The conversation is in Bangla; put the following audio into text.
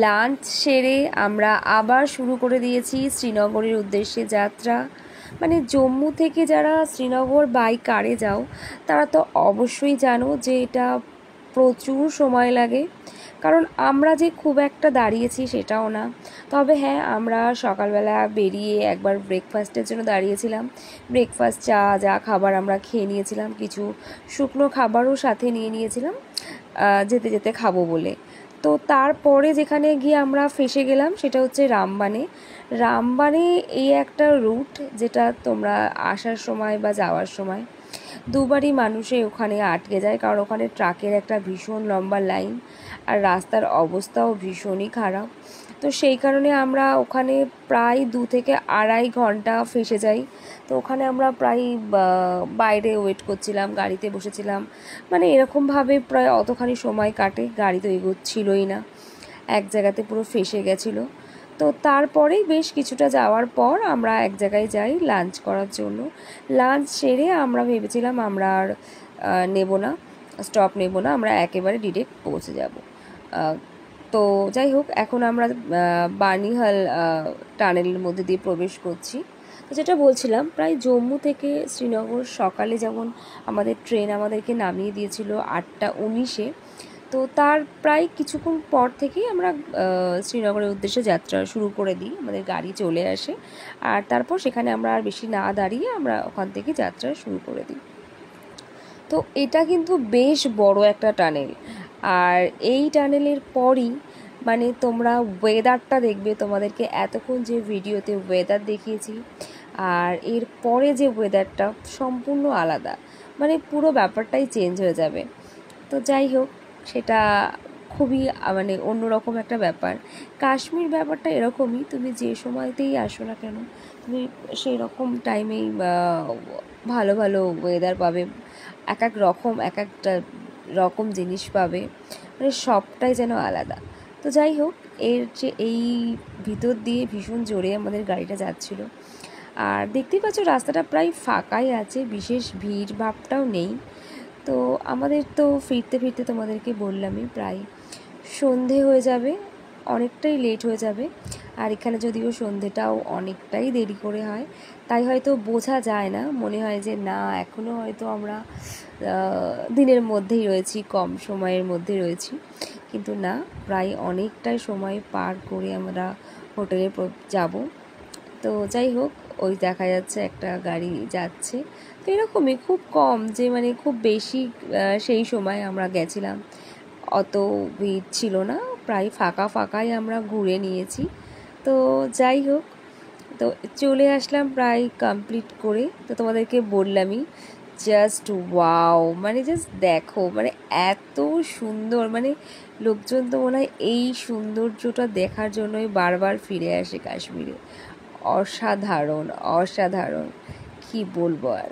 লাঞ্চ সেরে আমরা আবার শুরু করে দিয়েছি শ্রীনগরের উদ্দেশ্যে যাত্রা। মানে জম্মু থেকে যারা শ্রীনগর বাই কারে যাও তারা তো অবশ্যই জানো যে এটা প্রচুর সময় লাগে, কারণ আমরা যে খুব একটা দাঁড়িয়েছি সেটাও না। তবে হ্যাঁ, আমরা সকালবেলা বেরিয়ে একবার ব্রেকফাস্টের জন্য দাঁড়িয়েছিলাম। ব্রেকফাস্ট যা খাবার আমরা খেয়ে নিয়েছিলাম, কিছু শুকনো খাবারও সাথে নিয়ে নিয়েছিলাম যেতে যেতে খাবো বলে। তো তারপরে যেখানে গিয়ে আমরা ফেসে গেলাম সেটা হচ্ছে রামবানে। রামবানে এই একটা রুট যেটা তোমরা আসার সময় বা যাওয়ার সময় দুবারই মানুষে ওখানে আটকে যায়, কারণ ওখানে ট্রাকের একটা ভীষণ লম্বা লাইন আর রাস্তার অবস্থাও ভীষণই খারাপ। তো সেই কারণে আমরা ওখানে প্রায় 2 থেকে আড়াই ঘন্টা ফেসে যাই। তো ওখানে আমরা প্রায় বাইরে ওয়েট করছিলাম, গাড়িতে বসেছিলাম, মানে এরকমভাবে প্রায় অতখানি সময় কাটে, গাড়ি তো এগোচ্ছিলই না, এক জায়গাতে পুরো ফেসে গেছিলো। তো তারপরেই বেশ কিছুটা যাওয়ার পর আমরা এক জায়গায় যাই লাঞ্চ করার জন্য। লাঞ্চ সেরে আমরা ভেবেছিলাম আমরা আর নেব না, স্টপ নেব না, আমরা একেবারে ডিরেক্ট পৌঁছে যাব। তো যাই হোক, এখন আমরা বানিহাল টানেলের মধ্যে দিয়ে প্রবেশ করছি। তো যেটা বলছিলাম, প্রায় জম্মু থেকে শ্রীনগর সকালে যেমন আমাদের ট্রেন আমাদেরকে নামিয়ে দিয়েছিল 8:19-এ, তো তার প্রায় কিছুক্ষণ পর থেকেই আমরা শ্রীনগরের উদ্দেশ্যে যাত্রা শুরু করে দিই, আমাদের গাড়ি চলে আসে। আর তারপর সেখানে আমরা আর বেশি না দাঁড়িয়ে আমরা ওখান থেকে যাত্রা শুরু করে দিই। তো এটা কিন্তু বেশ বড় একটা টানেল, আর এই টানেলের পরই মানে তোমরা ওয়েদারটা দেখবে। তোমাদেরকে এতক্ষণ যে ভিডিওতে ওয়েদার দেখিয়েছি আর এর পরে যে ওয়েদারটা সম্পূর্ণ আলাদা, মানে পুরো ব্যাপারটাই চেঞ্জ হয়ে যাবে। তো যাই হোক, সেটা খুবই মানে অন্যরকম একটা ব্যাপার। কাশ্মীর ব্যাপারটা এরকমই, তুমি যে সময়তেই আসো না কেন তুমি সেই রকম টাইমেই ভালো ভালো ওয়েদার পাবে, এক এক রকম এক একটা রকম জিনিস পাবে, মানে সবটাই যেন আলাদা। তো যাই হোক, এর যে এই ভিতর দিয়ে ভীষণ জোরে আমাদের গাড়িটা যাচ্ছিল, আর দেখতেই পাচ্ছ রাস্তাটা প্রায় ফাঁকাই আছে, বিশেষ ভিড় ভাবটাও নেই। তো আমাদের তো ফিরতে ফিরতে তোমাদেরকে বললামই প্রায় সন্ধে হয়ে যাবে, অনেকটাই লেট হয়ে যাবে। আর এখানে যদিও সন্ধেটাও অনেকটাই দেরি করে হয়, তাই হয়তো বোঝা যায় না, মনে হয় যে না এখনও হয়তো আমরা দিনের মধ্যেই রয়েছি, কম সময়ের মধ্যে রয়েছি, কিন্তু না, প্রায় অনেকটাই সময় পার করে আমরা হোটেলে যাব। তো যাই হোক, ওই দেখা যাচ্ছে একটা গাড়ি যাচ্ছে। তো এরকমই খুব কম যে মানে খুব বেশি সেই সময় আমরা গেছিলাম অত ভিড় ছিল না, প্রায় ফাঁকা ফাঁকাই আমরা ঘুরে নিয়েছি। তো যাই হোক, তো চলে আসলাম প্রায় কমপ্লিট করে। তো তোমাদেরকে বললামই, জাস্ট ওয়াও, মানে জাস্ট দেখো, মানে এত সুন্দর, মানে লোকজন তো মনে হয় এই সৌন্দর্যটা দেখার জন্যই বারবার ফিরে আসে কাশ্মীরে। অসাধারণ অসাধারণ, কি বলবো আর।